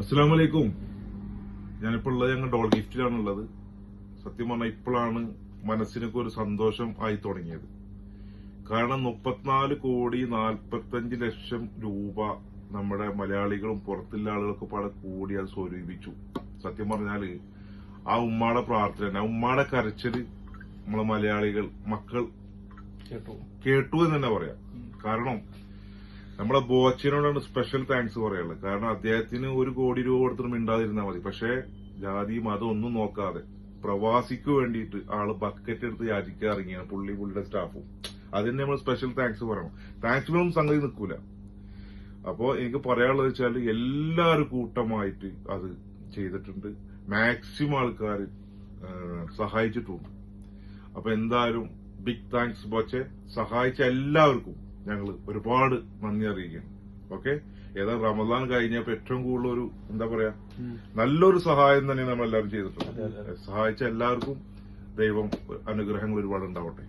അസ്സലാമലൈക്കും. ഞാനിപ്പോ ഉള്ളത് ഞങ്ങൾ ഡോൾ ഗിഫ്റ്റിലാണുള്ളത്. സത്യം പറഞ്ഞാൽ ഇപ്പോഴാണ് മനസ്സിനൊക്കെ ഒരു സന്തോഷം ആയി തുടങ്ങിയത്. കാരണം 34,45,00,000 രൂപ നമ്മുടെ മലയാളികളും പുറത്തുള്ള ആളുകളൊക്കെ പാടെ കൂടി അത് സ്വരൂപിച്ചു. സത്യം പറഞ്ഞാല് ആ ഉമ്മാടെ പ്രാർത്ഥന, ആ ഉമ്മാടെ കരച്ചില് നമ്മളെ മലയാളികൾ മക്കൾ കേട്ടു എന്ന് തന്നെ പറയാം. കാരണം നമ്മളെ ബോച്ചനോടാണ് സ്പെഷ്യൽ താങ്ക്സ് പറയാനുള്ളത്. കാരണം അദ്ദേഹത്തിന് 1 കോടി രൂപ കൊടുത്തിട്ട് മിണ്ടാതിരുന്നാൽ മതി. പക്ഷെ ജാതി മതം ഒന്നും നോക്കാതെ പ്രവാസിക്ക് വേണ്ടിയിട്ട് ആള് ബക്കറ്റ് എടുത്ത് യാചിക്കാൻ ഇറങ്ങിയാണ് പുള്ളിയുടെ സ്റ്റാഫും. അതിന് നമ്മൾ സ്പെഷ്യൽ താങ്ക്സ് പറയണം. താങ്ക്സിലൊന്നും സംഗതി നിൽക്കൂല. അപ്പോ എനിക്ക് പറയാനുള്ളത് വെച്ചാൽ എല്ലാവരും കൂട്ടമായിട്ട് അത് ചെയ്തിട്ടുണ്ട്. മാക്സിമം ആൾക്കാർ സഹായിച്ചിട്ടുണ്ട്. അപ്പൊ എന്തായാലും ബിഗ് താങ്ക്സ് ബോച്ചെ. സഹായിച്ച എല്ലാവർക്കും ഞങ്ങൾ ഒരുപാട് നന്ദി അറിയിക്കുകയാണ്. ഓക്കെ, ഏതാ റമദാൻ കഴിഞ്ഞപ്പോ ഏറ്റവും കൂടുതൽ ഒരു എന്താ പറയാ നല്ലൊരു സഹായം തന്നെ നമ്മൾ എല്ലാവരും ചെയ്തിട്ടുണ്ട്. സഹായിച്ച എല്ലാവർക്കും ദൈവം അനുഗ്രഹങ്ങൾ ഒരുപാട് ഉണ്ടാവട്ടെ.